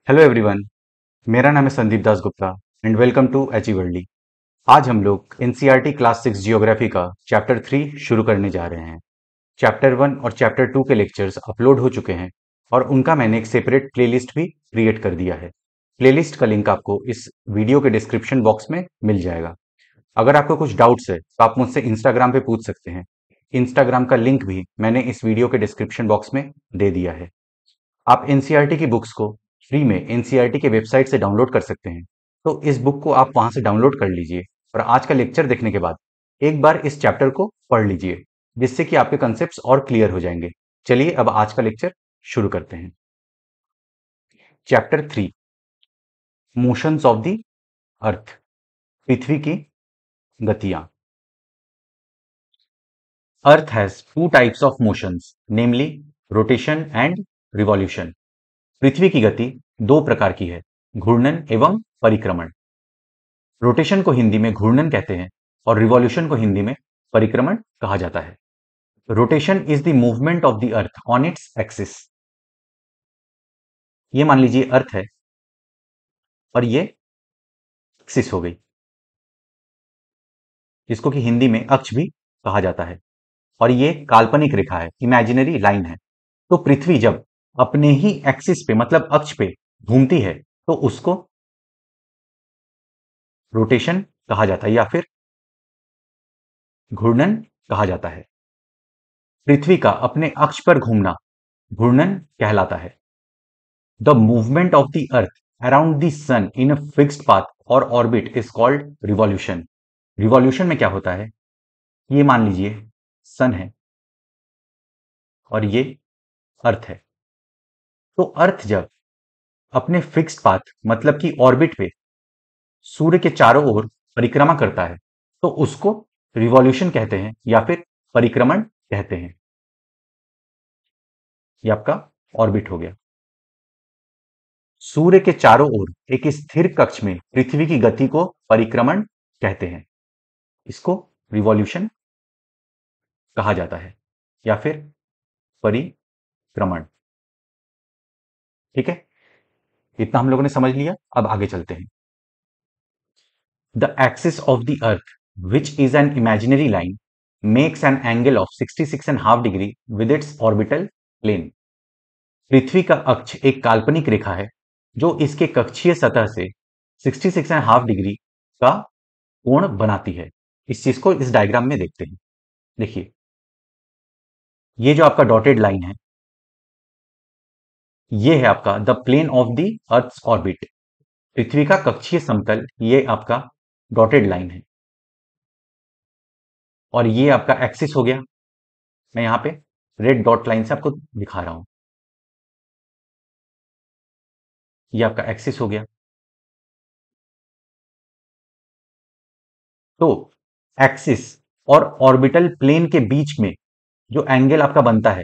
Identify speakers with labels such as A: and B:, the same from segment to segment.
A: Hello everyone. मेरा नाम है Sandeep Das Gupta and welcome to एचईवर्ल्डी। आज हम लोग एनसीईआरटी क्लास 6 जियोग्राफी का चैप्टर 3 शुरू करने जा रहे हैं। चैप्टर 1 और चैप्टर 2 के लेक्चर्स अपलोड हो चुके हैं और उनका मैंने एक सेपरेट प्लेलिस्ट भी क्रिएट कर दिया है। प्लेलिस्ट का लिंक आपको इस वीडियो के डिस्क्रिप्शन बॉक्स में मिल जाएगा। अगर आपको कुछ डाउट्स है तो आप मुझसे इंस्टाग्राम पे पूछ सकते हैं। इंस्टाग्राम का लिंक भी मैंने इस वीडियो के डिस्क्रिप्शन बॉक्स में दे दिया है। आप एनसीईआरटी की बुक्स को फ्री में एनसीईआरटी के वेबसाइट से डाउनलोड कर सकते हैं। तो इस बुक को आप वहां से डाउनलोड कर लीजिए और आज का लेक्चर देखने के बाद एक बार इस चैप्टर को पढ़ लीजिए, जिससे कि आपके कंसेप्ट्स और क्लियर हो जाएंगे। चलिए अब आज का लेक्चर शुरू करते हैं। Chapter 3, motions of the earth, पृथ्वी की गतियां। Earth has two types of motions, namely rotation and revolution. पृथ्वी की गति दो प्रकार की है, घूर्णन एवं परिक्रमण। रोटेशन को हिंदी में घूर्णन कहते हैं और रिवॉल्यूशन को हिंदी में परिक्रमण कहा जाता है। Rotation is the movement of the earth on its axis. ये मान लीजिए अर्थ है और ये एक्सिस हो गई, जिसको कि हिंदी में अक्ष भी कहा जाता है, और ये काल्पनिक रेखा है, इमेजिनरी लाइन है। तो पृथ्वी जब अपने ही एक्सिस पे मतलब अक्ष पे घूमती है तो उसको रोटेशन कहा जाता है या फिर घूर्णन कहा जाता है। पृथ्वी का अपने अक्ष पर घूमना घूर्णन कहलाता है। The movement of the earth around the sun in a fixed path और orbit is called revolution. Revolution में क्या होता है, ये मान लीजिए सन है और ये अर्थ है। तो अर्थ जब अपने फिक्स्ड पाथ मतलब कि ऑर्बिट पे सूर्य के चारों ओर परिक्रमा करता है तो उसको रिवॉल्यूशन कहते हैं या फिर परिक्रमण कहते हैं। ये आपका ऑर्बिट हो गया। सूर्य के चारों ओर एक स्थिर कक्ष में पृथ्वी की गति को परिक्रमण कहते हैं। इसको रिवॉल्यूशन कहा जाता है या फिर परिक्रमण। ठीक है, इतना हम लोगों ने समझ लिया। अब आगे चलते हैं। The axis of the earth which is an imaginary line makes an angle of 66.5 degree with its orbital plane. पृथ्वी का अक्ष एक काल्पनिक रेखा है जो इसके कक्षीय सतह से 66.5 डिग्री का कोण बनाती है। इस चीज को इस डायग्राम में देखते हैं। देखिए, ये जो आपका डॉटेड लाइन है, ये है आपका the plane of the earth's orbit. पृथ्वी का कक्षीय समतल ये आपका डॉटेड लाइन है और ये आपका एक्सिस हो गया। मैं यहां पे रेड डॉट लाइन से आपको दिखा रहा हूं। ये आपका एक्सिस हो गया। तो एक्सिस और ऑर्बिटल प्लेन के बीच में जो एंगल आपका बनता है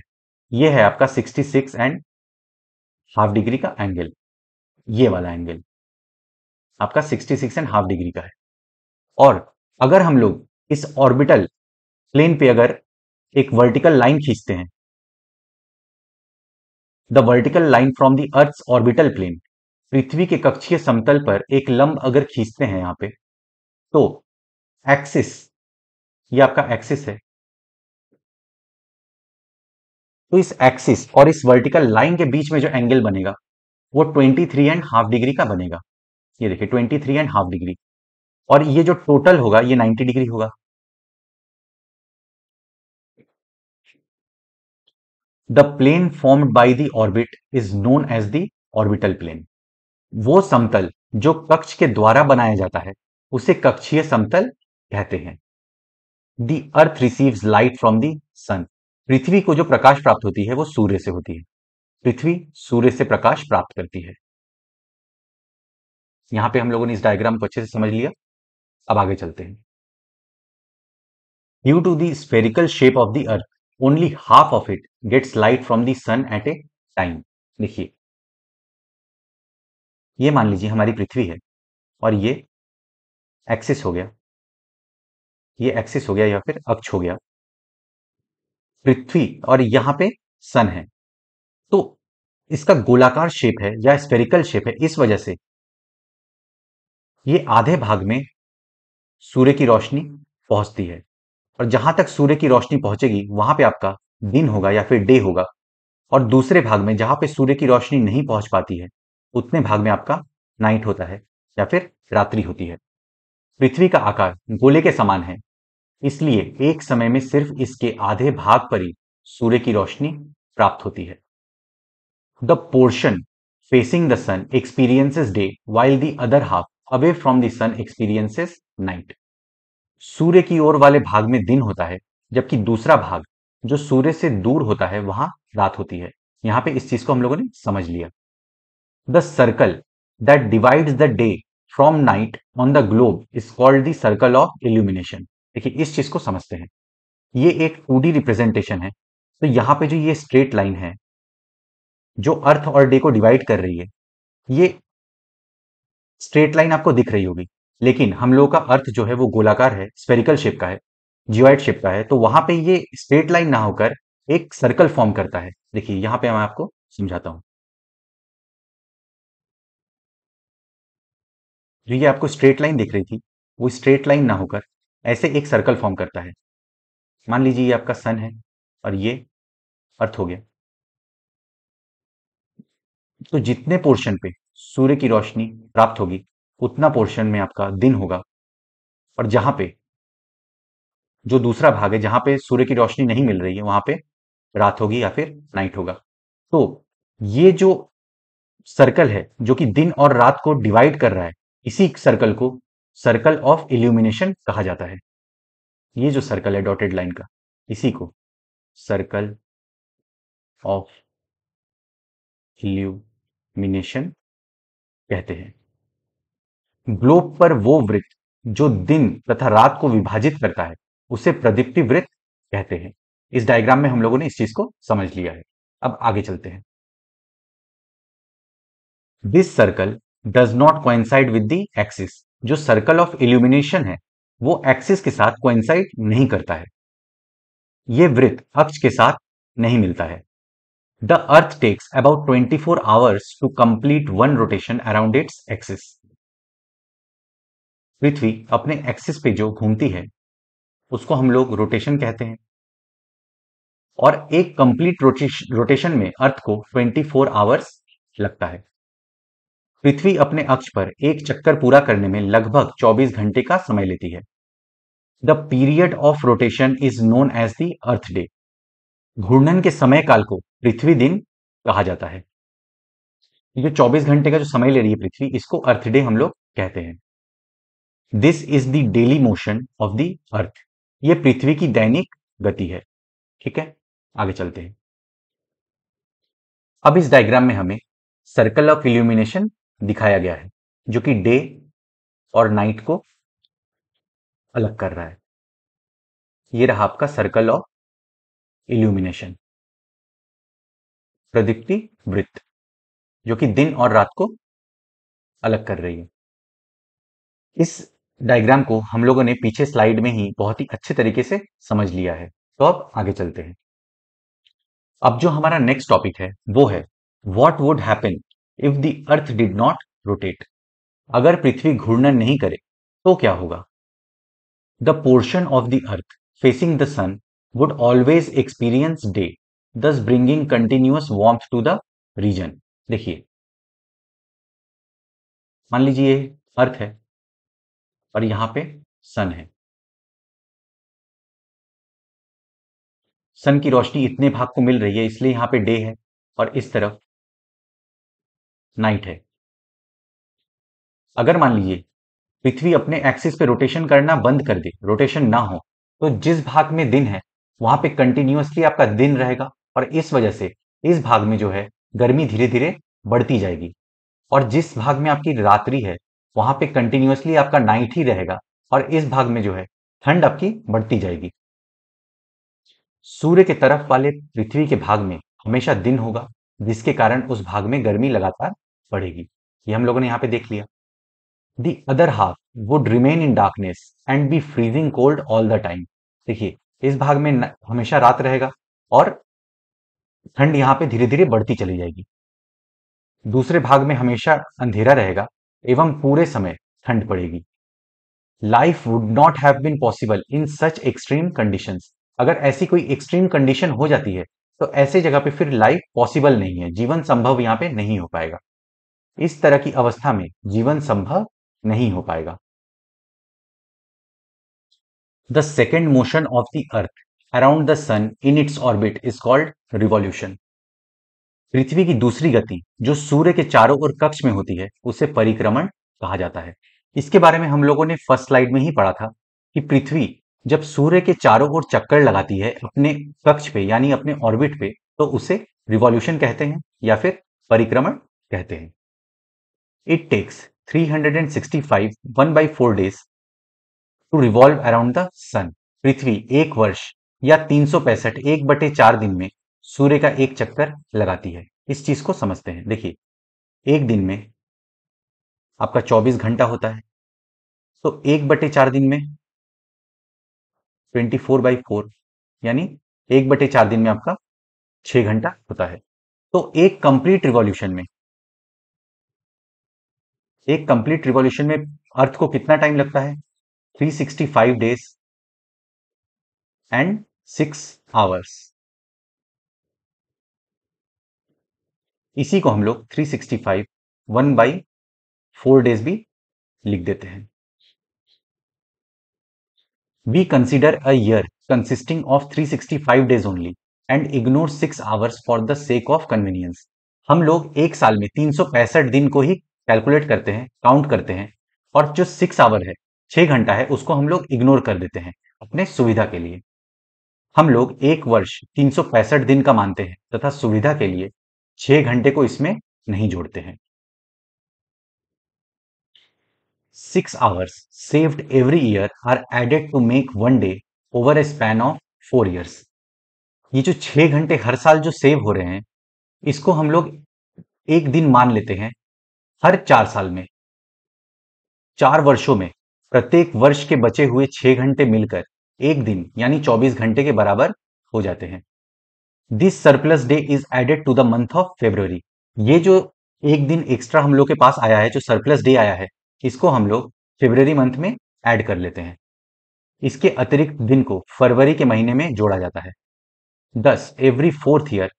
A: ये है आपका 66.5 डिग्री का एंगल। ये वाला एंगल आपका 66.5 डिग्री का है। और अगर हम लोग इस ऑर्बिटल प्लेन पे अगर एक वर्टिकल लाइन खींचते हैं, the vertical line from the earth's orbital plane, पृथ्वी के कक्षीय समतल पर एक लंब अगर खींचते हैं यहां पे, तो एक्सिस, ये आपका एक्सिस है, तो इस एक्सिस और इस वर्टिकल लाइन के बीच में जो एंगल बनेगा वो 23.5 डिग्री का बनेगा। ये देखिए 23.5 डिग्री, और ये जो टोटल होगा ये 90 डिग्री होगा। The plane formed by the orbit is known as the orbital plane. वो समतल जो कक्ष के द्वारा बनाया जाता है उसे कक्षीय समतल कहते हैं। The earth receives light from the sun. पृथ्वी को जो प्रकाश प्राप्त होती है वो सूर्य से होती है। पृथ्वी सूर्य से प्रकाश प्राप्त करती है। यहां पे हम लोगों ने इस डायग्राम को अच्छे से समझ लिया। अब आगे चलते हैं। Due to the spherical shape of the earth only half of it gets light from the sun at a time. देखिए, ये मान लीजिए हमारी पृथ्वी है और ये एक्सिस हो गया, ये एक्सिस हो गया या फिर अक्ष हो गया पृथ्वी, और यहां पे सन है। तो इसका गोलाकार शेप है या स्फेरिकल शेप है, इस वजह से ये आधे भाग में सूर्य की रोशनी पहुंचती है, और जहां तक सूर्य की रोशनी पहुंचेगी वहां पे आपका दिन होगा या फिर डे होगा, और दूसरे भाग में जहां पे सूर्य की रोशनी नहीं पहुंच पाती है उतने भाग में आपका नाइट होता है या फिर रात्रि होती है। पृथ्वी का आकार गोले के समान है, इसलिए एक समय में सिर्फ इसके आधे भाग पर ही सूर्य की रोशनी प्राप्त होती है। The portion facing the sun experiences day while the other half away from the sun experiences night। सूर्य की ओर वाले भाग में दिन होता है, जबकि दूसरा भाग जो सूर्य से दूर होता है वहां रात होती है। यहां पे इस चीज को हम लोगों ने समझ लिया। The circle that divides the day from night on the globe is called the circle of illumination. देखिए इस चीज को समझते हैं, ये एक 2D रिप्रेजेंटेशन है। तो यहाँ पे जो ये स्ट्रेट लाइन है जो अर्थ और डे को डिवाइड कर रही है, ये स्ट्रेट लाइन आपको दिख रही होगी, लेकिन हम लोगों का अर्थ जो है वो गोलाकार है, स्फेरिकल शेप का है, जियोइड शेप का है, तो वहां पे ये स्ट्रेट लाइन ना होकर एक सर्कल फॉर्म करता है। देखिए यहां पे मैं आपको समझाता हूं। जो ये आपको स्ट्रेट लाइन दिख रही थी वो स्ट्रेट लाइन ना होकर ऐसे एक सर्कल फॉर्म करता है। मान लीजिए ये आपका सन है और ये अर्थ हो गया। तो जितने पोर्शन पे सूर्य की रोशनी प्राप्त होगी उतना पोर्शन में आपका दिन होगा, और जहां पे जो दूसरा भाग है जहां पे सूर्य की रोशनी नहीं मिल रही है वहां पे रात होगी या फिर नाइट होगा। तो ये जो सर्कल है जो कि दिन और रात को डिवाइड कर रहा है, इसी सर्कल को सर्कल ऑफ इल्यूमिनेशन कहा जाता है। ये जो सर्कल है डॉटेड लाइन का, इसी को सर्कल ऑफ इल्यूमिनेशन कहते हैं। ग्लोब पर वो वृत्त जो दिन तथा रात को विभाजित करता है उसे प्रदीप्ति वृत्त कहते हैं। इस डायग्राम में हम लोगों ने इस चीज को समझ लिया है। अब आगे चलते हैं। This circle does not coincide with the axis. जो सर्कल ऑफ इल्यूमिनेशन है वो एक्सिस के साथ कोइंसाइड नहीं करता है, ये वृत्त अक्ष के साथ नहीं मिलता है। The earth takes about 24 hours to complete one rotation around its axis. पृथ्वी अपने एक्सिस पे जो घूमती है उसको हम लोग रोटेशन कहते हैं, और एक कंप्लीट रोटेशन में अर्थ को 24 आवर्स लगता है। पृथ्वी अपने अक्ष पर एक चक्कर पूरा करने में लगभग 24 घंटे का समय लेती है। The period of rotation is known as the earth day. घूर्णन के समय काल को पृथ्वी दिन कहा जाता है। ये 24 घंटे का जो समय ले रही है पृथ्वी, इसको अर्थ डे हम लोग कहते हैं। This is the daily motion of the अर्थ। ये पृथ्वी की दैनिक गति है। ठीक है, आगे चलते हैं। अब इस डायग्राम में हमें सर्कल ऑफ इल्यूमिनेशन दिखाया गया है जो कि डे और नाइट को अलग कर रहा है। ये रहा आपका सर्कल ऑफ इल्यूमिनेशन, प्रदीप्ति वृत्त, जो कि दिन और रात को अलग कर रही है। इस डायग्राम को हम लोगों ने पीछे स्लाइड में ही बहुत ही अच्छे तरीके से समझ लिया है। तो अब आगे चलते हैं। अब जो हमारा नेक्स्ट टॉपिक है वो है what would happen if the earth did not rotate. अगर पृथ्वी घूर्णन नहीं करे तो क्या होगा। The portion of the earth facing the sun would always experience day, thus bringing continuous warmth to the region। देखिए मान लीजिए अर्थ है और यहां पे सन है। सन की रोशनी इतने भाग को मिल रही है इसलिए यहां पे डे है और इस तरफ नाइट है। अगर मान लीजिए पृथ्वी अपने एक्सिस पे रोटेशन करना बंद कर दे, रोटेशन ना हो, तो जिस भाग में दिन है वहां पे कंटिन्यूअसली आपका दिन रहेगा, और इस वजह से इस भाग में जो है गर्मी धीरे धीरे बढ़ती जाएगी, और जिस भाग में आपकी रात्रि है वहां पे कंटिन्यूअसली आपका नाइट ही रहेगा, और इस भाग में जो है ठंड आपकी बढ़ती जाएगी। सूर्य के तरफ वाले पृथ्वी के भाग में हमेशा दिन होगा, जिसके कारण उस भाग में गर्मी लगातार बढ़ेगी। ये हम लोगों ने यहाँ पे देख लिया। The other half would remain in darkness and be freezing cold all the time. देखिए इस भाग में हमेशा रात रहेगा और ठंड यहाँ पे धीरे धीरे बढ़ती चली जाएगी। दूसरे भाग में हमेशा अंधेरा रहेगा एवं पूरे समय ठंड पड़ेगी। Life would not have been possible in such extreme conditions. अगर ऐसी कोई एक्सट्रीम कंडीशन हो जाती है तो ऐसे जगह पे फिर लाइफ पॉसिबल नहीं है, जीवन संभव यहाँ पे नहीं हो पाएगा। इस तरह की अवस्था में जीवन संभव नहीं हो पाएगा। The second motion of the earth around the sun in its orbit is called revolution. पृथ्वी की दूसरी गति जो सूर्य के चारों ओर कक्ष में होती है उसे परिक्रमण कहा जाता है। इसके बारे में हम लोगों ने फर्स्ट स्लाइड में ही पढ़ा था कि पृथ्वी जब सूर्य के चारों ओर चक्कर लगाती है अपने कक्ष पे यानी अपने ऑर्बिट पे, तो उसे रिवॉल्यूशन कहते हैं या फिर परिक्रमण कहते हैं। It takes 365 1/4 days to revolve around the sun. पृथ्वी एक वर्ष या 365 1/4 दिन में सूर्य का एक चक्कर लगाती है। इस चीज को समझते हैं। देखिए, एक दिन में आपका 24 घंटा होता है, तो 1/4 दिन में 24/4 यानी 1/4 दिन में आपका 6 घंटा होता है। तो एक कंप्लीट रिवॉल्यूशन में अर्थ को कितना टाइम लगता है? 365 days एंड 6 hours। इसी को हम लोग 365 1/4 days भी लिख देते हैं। We consider a year consisting of 365 days only and ignore 6 hours for the sake of convenience। हम लोग एक साल में 365 दिन को ही कैलकुलेट करते हैं, काउंट करते हैं, और जो 6 आवर है, 6 घंटा है, उसको हम लोग इग्नोर कर देते हैं अपने सुविधा के लिए। हम लोग एक वर्ष 365 दिन का मानते हैं तथा सुविधा के लिए 6 घंटे को इसमें नहीं जोड़ते हैं। 6 hours saved every year are added to make one day over a span of 4 years। ये जो 6 घंटे हर साल जो सेव हो रहे हैं, इसको हम लोग एक दिन मान लेते हैं हर 4 साल में। 4 वर्षों में प्रत्येक वर्ष के बचे हुए 6 घंटे मिलकर एक दिन यानी 24 घंटे के बराबर हो जाते हैं। This surplus day is added to the month of February. ये जो एक दिन एक्स्ट्रा हम लोग के पास आया है, जो सरप्लस डे आया है, इसको हम लोग फेब्रुवरी मंथ में ऐड कर लेते हैं। इसके अतिरिक्त दिन को फरवरी के महीने में जोड़ा जाता है। दस every fourth year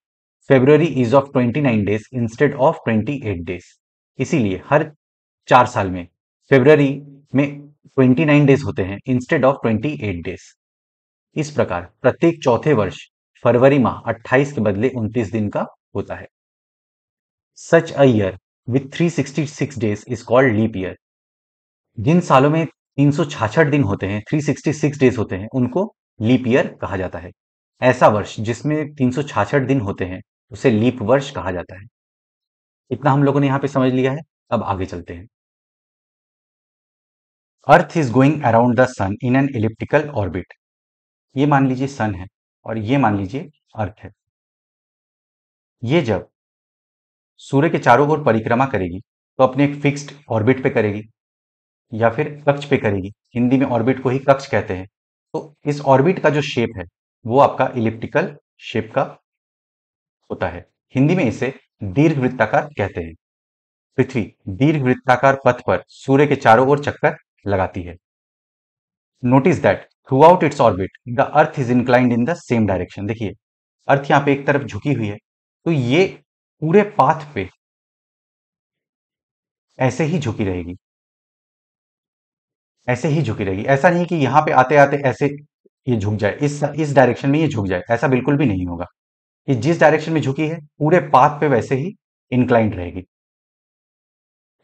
A: February is of 29 days instead of 28 days। इसीलिए हर 4 साल में फेब्रुवरी में 29 डेज होते हैं इंस्टेड ऑफ 28 days। इस प्रकार प्रत्येक चौथे वर्ष फरवरी माह 28 के बदले 29 दिन का होता है। Such a year with 366 days is called leap year. जिन सालों में 366 दिन होते हैं, 366 डेज होते हैं, उनको लीप ईयर कहा जाता है। ऐसा वर्ष जिसमें 366 दिन होते हैं उसे लीप वर्ष कहा जाता है। इतना हम लोगों ने यहां पे समझ लिया है। अब आगे चलते हैं। Earth is going around the sun in an elliptical orbit. ये मान लीजिए सन है और ये मान लीजिए अर्थ है। ये जब सूर्य के चारों ओर परिक्रमा करेगी तो अपने एक फिक्स्ड ऑर्बिट पे करेगी या फिर कक्ष पे करेगी। हिंदी में ऑर्बिट को ही कक्ष कहते हैं। तो इस ऑर्बिट का जो शेप है वो आपका इलिप्टिकल शेप का होता है। हिंदी में इसे दीर्घवृत्ताकार कहते हैं। पृथ्वी दीर्घवृत्ताकार पथ पर सूर्य के चारों ओर चक्कर लगाती है। Notice that through out its orbit the earth is inclined in the same direction. देखिए, अर्थ यहाँ पे एक तरफ झुकी हुई है, तो ये पूरे पाथ पे ऐसे ही झुकी रहेगी, ऐसे ही झुकी रहेगी। ऐसा नहीं कि यहां पे आते आते ऐसे ये झुक जाए, इस डायरेक्शन में ये झुक जाए, ऐसा बिल्कुल भी नहीं होगा। ये जिस डायरेक्शन में झुकी है पूरे पाथ पे वैसे ही इंक्लाइंड रहेगी।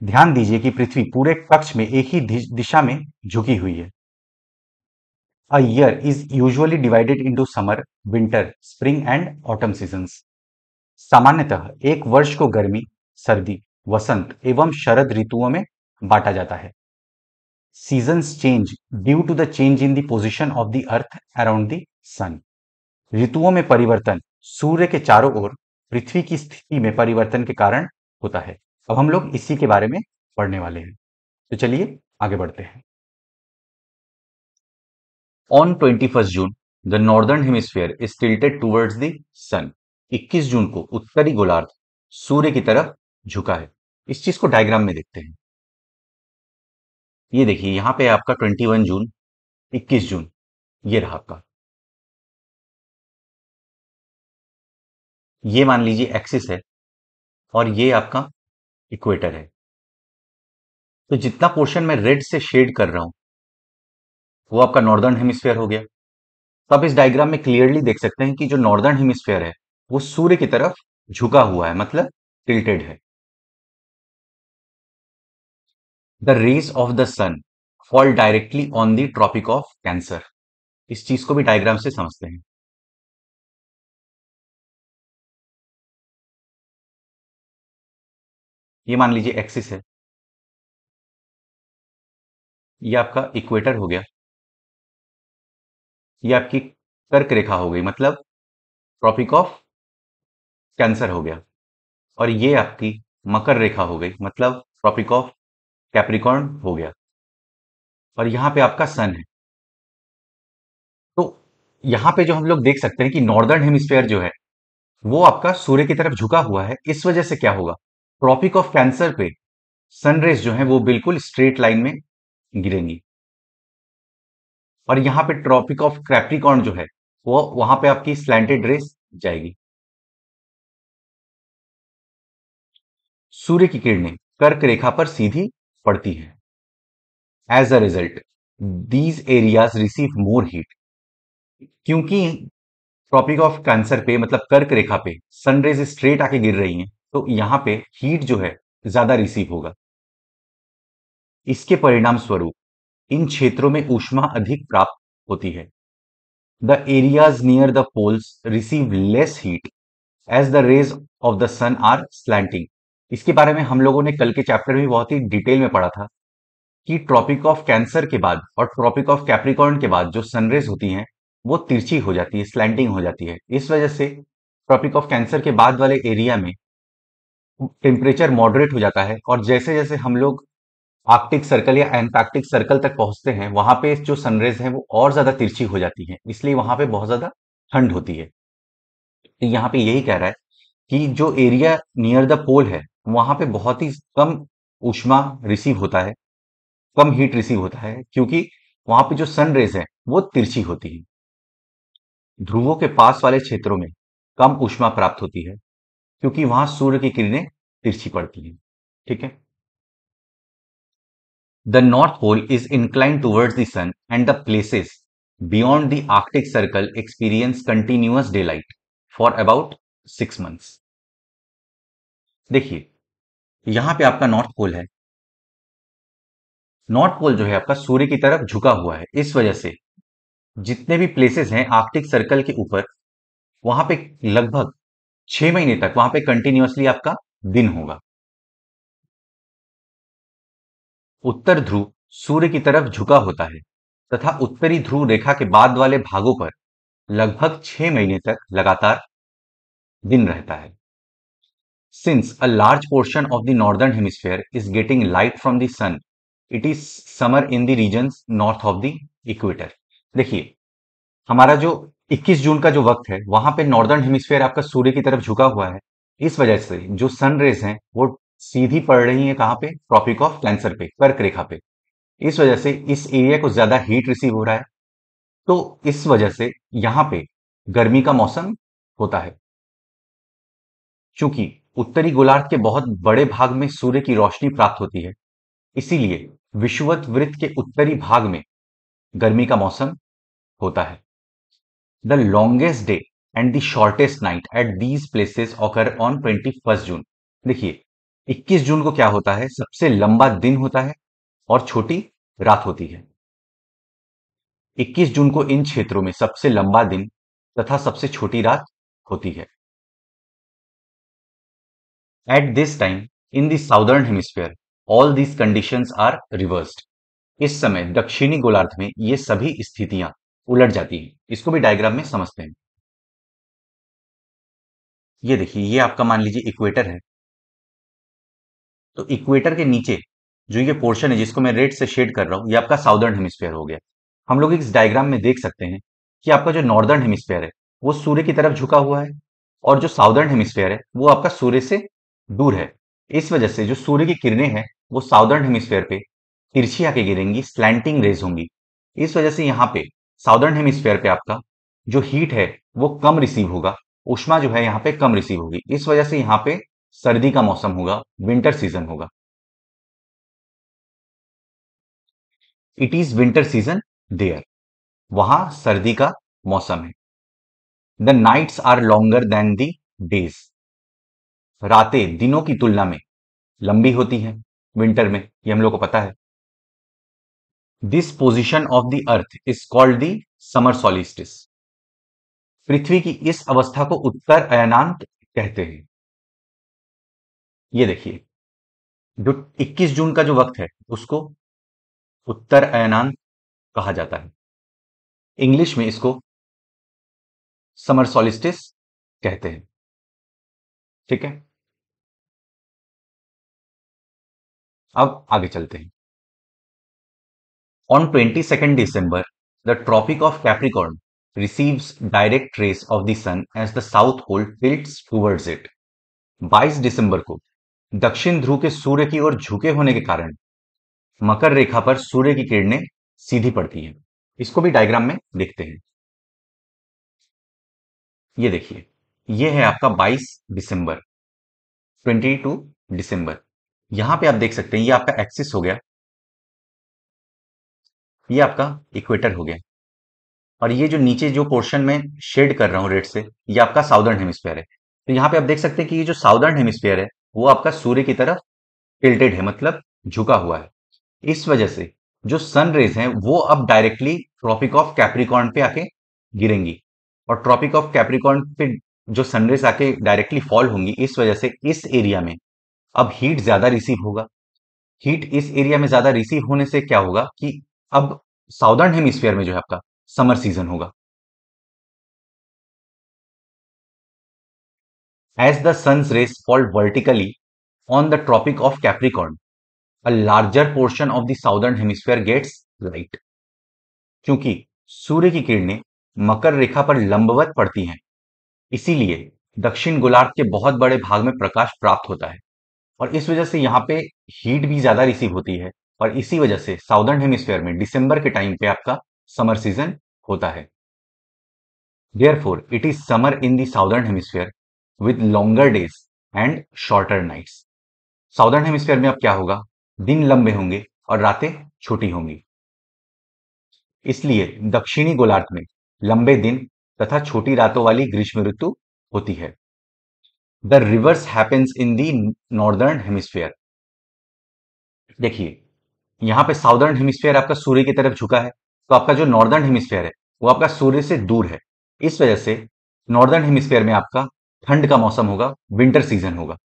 A: ध्यान दीजिए कि पृथ्वी पूरे कक्ष में एक ही दिशा में झुकी हुई है। A year is usually divided into summer, winter, spring and autumn seasons. सामान्यतः एक वर्ष को गर्मी, सर्दी, वसंत एवं शरद ऋतुओं में बांटा जाता है। Seasons change due to the change in the position of the earth around the sun. ऋतुओं में परिवर्तन सूर्य के चारों ओर पृथ्वी की स्थिति में परिवर्तन के कारण होता है। अब हम लोग इसी के बारे में पढ़ने वाले हैं, तो चलिए आगे बढ़ते हैं। On 21 June the northern hemisphere is tilted towards the sun. 21 जून को उत्तरी गोलार्ध सूर्य की तरफ झुका है। इस चीज को डायग्राम में देखते हैं। ये देखिए यहाँ पे आपका 21 जून, 21 जून, ये रहा आपका। ये मान लीजिए एक्सिस है और ये आपका इक्वेटर है। तो जितना पोर्शन मैं रेड से शेड कर रहा हूं वो आपका नॉर्दर्न हेमिस्फेयर हो गया। तो आप इस डायग्राम में क्लियरली देख सकते हैं कि जो नॉर्दर्न हेमिस्फेयर है वो सूर्य की तरफ झुका हुआ है, मतलब टिल्टेड है। The rays of the sun fall directly on the tropic of Cancer. इस चीज को भी डायग्राम से समझते हैं। ये मान लीजिए एक्सिस है, ये आपका इक्वेटर हो गया, ये आपकी कर्क रेखा हो गई, मतलब ट्रॉपिक ऑफ कैंसर हो गया, और ये आपकी मकर रेखा हो गई, मतलब ट्रॉपिक ऑफ कैप्रिकॉर्न हो गया, और यहां पे आपका सन है। तो यहां पे जो हम लोग देख सकते हैं कि नॉर्दर्न हेमिस्फेयर जो है वो आपका सूर्य की तरफ झुका हुआ है। इस वजह से क्या होगा, ट्रॉपिक ऑफ कैंसर पे सनरेज जो है वो बिल्कुल स्ट्रेट लाइन में गिरेंगी, और यहाँ पे ट्रॉपिक ऑफ कैप्रिकॉर्न जो है वो वहां पे आपकी स्लैंटेड रेस जाएगी। सूर्य की किरणें कर्क रेखा पर सीधी पड़ती हैं। As a result these areas receive more heat. क्योंकि ट्रॉपिक ऑफ कैंसर पे मतलब कर्क रेखा पे सनरेज स्ट्रेट आके गिर रही हैं, तो यहाँ पे हीट जो है ज्यादा रिसीव होगा। इसके परिणाम स्वरूप इन क्षेत्रों में ऊष्मा अधिक प्राप्त होती है। The areas near the poles receive less heat as the rays of the sun are slanting. इसके बारे में हम लोगों ने कल के चैप्टर में बहुत ही डिटेल में पढ़ा था कि ट्रॉपिक ऑफ कैंसर के बाद और ट्रॉपिक ऑफ कैप्रिकॉर्न के बाद जो सनरेज होती हैं वो तिरछी हो जाती है, स्लैंटिंग हो जाती है। इस वजह से ट्रॉपिक ऑफ कैंसर के बाद वाले एरिया में टेम्परेचर मॉडरेट हो जाता है, और जैसे जैसे हम लोग आर्कटिक सर्कल या एंटार्क्टिक सर्कल तक पहुंचते हैं वहां पे जो सनरेज है वो और ज्यादा तिरछी हो जाती है, इसलिए वहां पे बहुत ज्यादा ठंड होती है। तो यहाँ पे यही कह रहा है कि जो एरिया नियर द पोल है वहां पे बहुत ही कम ऊष्मा रिसीव होता है, कम हीट रिसीव होता है, क्योंकि वहां पे जो सन रेज है वो तिरछी होती है। ध्रुवों के पास वाले क्षेत्रों में कम ऊष्मा प्राप्त होती है क्योंकि वहां सूर्य की किरणें तिरछी पड़ती हैं। ठीक है। The north pole is inclined towards the sun and the places beyond the Arctic Circle experience continuous daylight for about 6 months। देखिए यहां पे आपका नॉर्थ पोल है। नॉर्थ पोल जो है आपका सूर्य की तरफ झुका हुआ है, इस वजह से जितने भी प्लेसेस हैं आर्कटिक सर्कल के ऊपर वहां पे लगभग 6 महीने तक वहां पे कंटिन्यूअसली आपका दिन होगा। उत्तर ध्रुव सूर्य की तरफ झुका होता है तथा उत्तरी ध्रुव रेखा के बाद वाले भागों पर लगभग 6 महीने तक लगातार दिन रहता है। Since a large portion of the northern hemisphere is getting light from the sun, it is summer in the regions north of the equator। देखिए हमारा जो 21 जून का जो वक्त है वहां पे नॉर्दर्न हेमिस्फेयर आपका सूर्य की तरफ झुका हुआ है। इस वजह से जो सन रेज हैं वो सीधी पड़ रही है कहां पे, ट्रॉपिक ऑफ कैंसर पे, कर्क रेखा पे। इस वजह से इस एरिया को ज्यादा हीट रिसीव हो रहा है, तो इस वजह से यहां पे गर्मी का मौसम होता है। चूंकि उत्तरी गोलार्ध के बहुत बड़े भाग में सूर्य की रोशनी प्राप्त होती है, इसीलिए विषुवत वृत्त के उत्तरी भाग में गर्मी का मौसम होता है। The longest day and the shortest night at these places occur on 21 जून। देखिए 21 जून को क्या होता है, सबसे लंबा दिन होता है और छोटी रात होती है। 21 जून को इन क्षेत्रों में सबसे लंबा दिन तथा सबसे छोटी रात होती है। At this time in the southern hemisphere all these conditions are reversed. इस समय दक्षिणी गोलार्ध में ये सभी स्थितियां उलट जाती हैं। इसको भी डायग्राम में समझते हैं। ये देखिए ये आपका मान लीजिए इक्वेटर है। तो इक्वेटर के नीचे जो ये पोर्शन है जिसको मैं रेड से शेड कर रहा हूं, ये आपका साउदर्न हेमिस्फेयर हो गया। हम लोग इस डायग्राम में देख सकते हैं कि आपका जो नॉर्दर्न हेमिस्फेयर है वो सूर्य की तरफ झुका हुआ है, और जो साउदर्न हेमिस्फेयर है वो आपका सूर्य से दूर है। इस वजह से जो सूर्य की किरणें हैं वो साउदर्न हेमिस्फेयर पे तिरछी आके गिरेंगी, स्लैंटिंग रेज होंगी। इस वजह से यहाँ पे साउदर्न हेमिस्फेयर पे आपका जो हीट है वो कम रिसीव होगा, ऊष्मा जो है यहाँ पे कम रिसीव होगी। इस वजह से यहाँ पे सर्दी का मौसम होगा, विंटर सीजन होगा। It is winter season there, वहां सर्दी का मौसम है। The nights are longer than the days, रातें दिनों की तुलना में लंबी होती हैं विंटर में, ये हम लोग को पता है। This position of the earth is called the summer solstice, पृथ्वी की इस अवस्था को उत्तर अयनांत कहते हैं। ये देखिए, जो 21 जून का जो वक्त है उसको उत्तर अयनांत कहा जाता है। इंग्लिश में इसको समर सॉलिस्टिस कहते हैं। ठीक है, अब आगे चलते हैं। On 22nd December, the Tropic of Capricorn receives direct rays of the sun as the south pole tilts towards it. 22 दिसंबर को दक्षिण ध्रुव के सूर्य की ओर झुके होने के कारण मकर रेखा पर सूर्य की किरणें सीधी पड़ती हैं। इसको भी डायग्राम में देखते हैं। ये देखिए, ये है आपका 22 दिसंबर, 22 दिसंबर। यहां पे आप देख सकते हैं, ये आपका एक्सिस हो गया, ये आपका इक्वेटर हो गया, और ये जो नीचे जो पोर्शन में शेड कर रहा हूं रेड से, ये आपका साउदर्न हेमिस्फीयर है। तो यहाँ पे आप देख सकते हैं कि ये जो साउदर्न हेमिस्फीयर है वो आपका सूर्य की तरफ टिल्टेड है, मतलब झुका हुआ है। इस वजह से जो सन रेज हैं वो अब डायरेक्टली ट्रॉपिक ऑफ कैप्रिकॉर्न पे आके गिरेंगी, और ट्रॉपिक ऑफ कैप्रिकॉर्न पे जो सनरेज आके डायरेक्टली फॉल होंगी, इस वजह से इस एरिया में अब हीट ज्यादा रिसीव होगा। हीट इस एरिया में ज्यादा रिसीव होने से क्या होगा कि अब साउदर्न हेमिस्फीयर में जो है आपका समर सीजन होगा। As the sun's rays fall vertically on the Tropic of Capricorn, a larger portion of the southern hemisphere gets light. क्योंकि सूर्य की किरणें मकर रेखा पर लंबवत पड़ती हैं, इसीलिए दक्षिण गोलार्ध के बहुत बड़े भाग में प्रकाश प्राप्त होता है, और इस वजह से यहाँ पे हीट भी ज्यादा रिसीव होती है, और इसी वजह से साउदर्न हेमिस्फीयर में दिसंबर के टाइम पे आपका समर सीजन होता है। Therefore, it is summer in the southern hemisphere with longer days and shorter nights. Southern hemisphere में अब क्या होगा, दिन लंबे होंगे और रातें छोटी होंगी। इसलिए दक्षिणी गोलार्ध में लंबे दिन तथा छोटी रातों वाली ग्रीष्म ऋतु होती है। The reverse happens in the northern hemisphere. देखिए, यहां पे साउदर्न हेमिस्फीयर आपका सूर्य की तरफ झुका है, तो आपका जो नॉर्दर्न हेमिस्फीयर है वो आपका सूर्य से दूर है। इस वजह से नॉर्दर्न हेमिस्फीयर में आपका ठंड का मौसम होगा, विंटर सीजन होगा।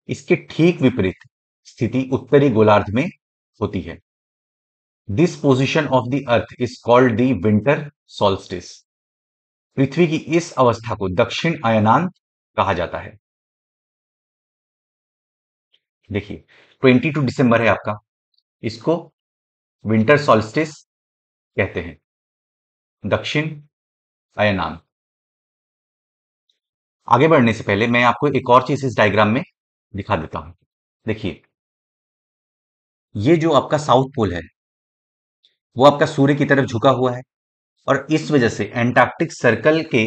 A: इसके ठीक विपरीत स्थिति उत्तरी गोलार्ध में होती है। This position of the earth is called the winter solstice. पृथ्वी की इस अवस्था को दक्षिण अयनांत कहा जाता है। देखिए, 22 दिसंबर है आपका, इसको विंटर सॉल्स्टिस कहते हैं, दक्षिण अयनांत। आगे बढ़ने से पहले मैं आपको एक और चीज इस डायग्राम में दिखा देता हूं। देखिए, ये जो आपका साउथ पोल है वो आपका सूर्य की तरफ झुका हुआ है, और इस वजह से एंटार्क्टिक सर्कल के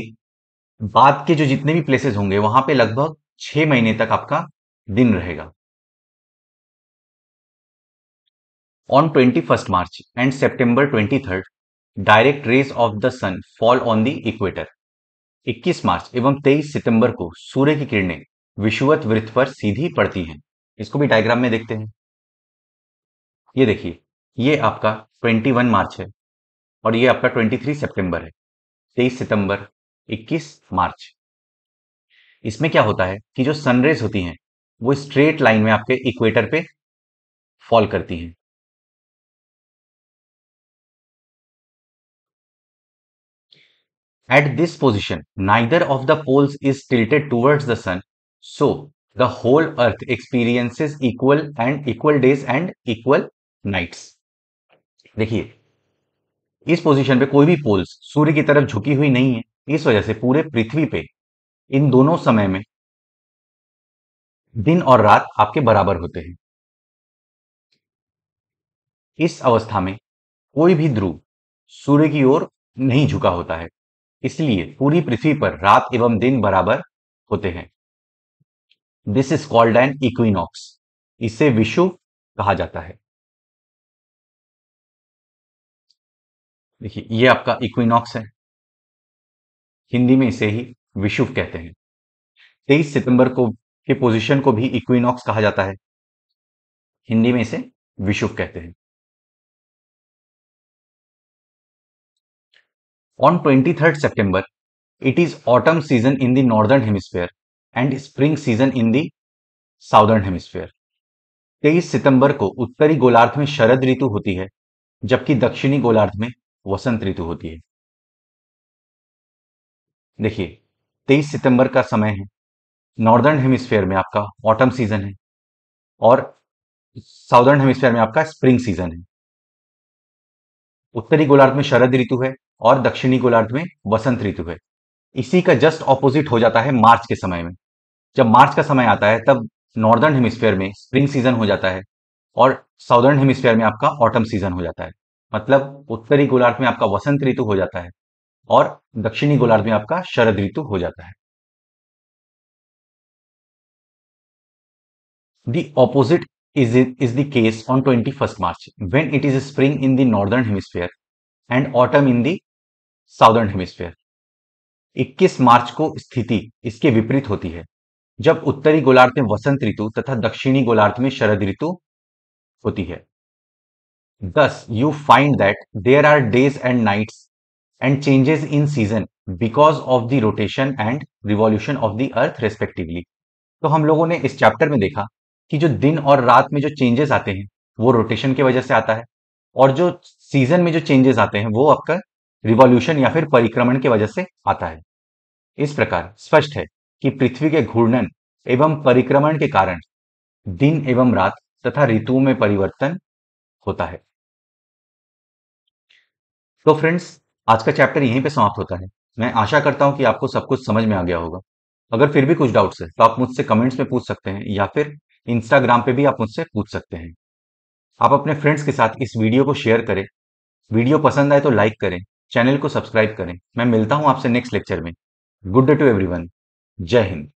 A: बाद के जो जितने भी प्लेसेस होंगे वहां पे लगभग 6 महीने तक आपका दिन रहेगा। On 21st March and September 23rd, direct rays of the sun fall on the equator. 21 मार्च एवं 23 सितंबर को सूर्य की किरणें विषुवत वृत्त पर सीधी पड़ती हैं। इसको भी डायग्राम में देखते हैं। ये देखिए, ये आपका 21 मार्च है, और ये आपका 23 सितंबर है। 23 सितंबर, 21 मार्च। इसमें क्या होता है कि जो सनरेज होती हैं वो स्ट्रेट लाइन में आपके इक्वेटर पे फॉल करती हैं। At this position, neither of the poles is tilted towards the sun, so the whole earth experiences equal days and equal nights. देखिए, इस पोजीशन पे कोई भी पोल्स सूर्य की तरफ झुकी हुई नहीं है, इस वजह से पूरे पृथ्वी पे इन दोनों समय में दिन और रात आपके बराबर होते हैं। इस अवस्था में कोई भी ध्रुव सूर्य की ओर नहीं झुका होता है, इसलिए पूरी पृथ्वी पर रात एवं दिन बराबर होते हैं। This is called an equinox. इसे विषुव कहा जाता है। देखिए, ये आपका इक्विनॉक्स है। हिंदी में इसे ही विषुव कहते हैं। 23 सितंबर को के पोजीशन को भी इक्विनॉक्स कहा जाता है। हिंदी में इसे विषुव कहते हैं। On 23rd September, it is autumn season in the northern hemisphere and spring season in the southern hemisphere. 23 सितंबर को उत्तरी गोलार्ध में शरद ऋतु होती है, जबकि दक्षिणी गोलार्ध में वसंत ऋतु होती है। देखिए, 23 सितंबर का समय है, नॉर्दर्न हेमिस्फेयर में आपका ऑटम सीजन है और साउदर्न हेमिस्फेयर में आपका स्प्रिंग सीजन है। उत्तरी गोलार्ध में शरद ऋतु है और दक्षिणी गोलार्ध में वसंत ऋतु है। इसी का जस्ट ऑपोजिट हो जाता है मार्च के समय में। जब मार्च का समय आता है तब नॉर्दर्न हेमिस्फेयर में स्प्रिंग सीजन हो जाता है और साउदर्न हेमिस्फेयर में आपका ऑटम सीजन हो जाता है। मतलब उत्तरी गोलार्ध में आपका वसंत ऋतु हो जाता है और दक्षिणी गोलार्ध में आपका शरद ऋतु हो जाता है। The opposite is the case on 21st March when it is spring in the northern hemisphere and autumn in the southern hemisphere. 21 मार्च को स्थिति इसके विपरीत होती है, जब उत्तरी गोलार्ध में वसंत ऋतु तथा दक्षिणी गोलार्ध में शरद ऋतु होती है। Thus, you find that there are days and nights and changes in season because of the rotation and revolution of the earth respectively. तो हम लोगों ने इस चैप्टर में देखा कि जो दिन और रात में जो चेंजेस आते हैं वो रोटेशन की वजह से आता है और जो सीजन में जो चेंजेस आते हैं वो आपका रिवॉल्यूशन या फिर परिक्रमण की वजह से आता है। इस प्रकार स्पष्ट है कि पृथ्वी के घूर्णन एवं परिक्रमण के कारण दिन एवं रात तथा ऋतुओं में परिवर्तन होता है। तो फ्रेंड्स, आज का चैप्टर यहीं पे समाप्त होता है। मैं आशा करता हूं कि आपको सब कुछ समझ में आ गया होगा। अगर फिर भी कुछ डाउट्स है तो आप मुझसे कमेंट्स में पूछ सकते हैं या फिर इंस्टाग्राम पे भी आप मुझसे पूछ सकते हैं। आप अपने फ्रेंड्स के साथ इस वीडियो को शेयर करें। वीडियो पसंद आए तो लाइक करें, चैनल को सब्सक्राइब करें। मैं मिलता हूं आपसे नेक्स्ट लेक्चर में। Good day to everyone. जय हिंद।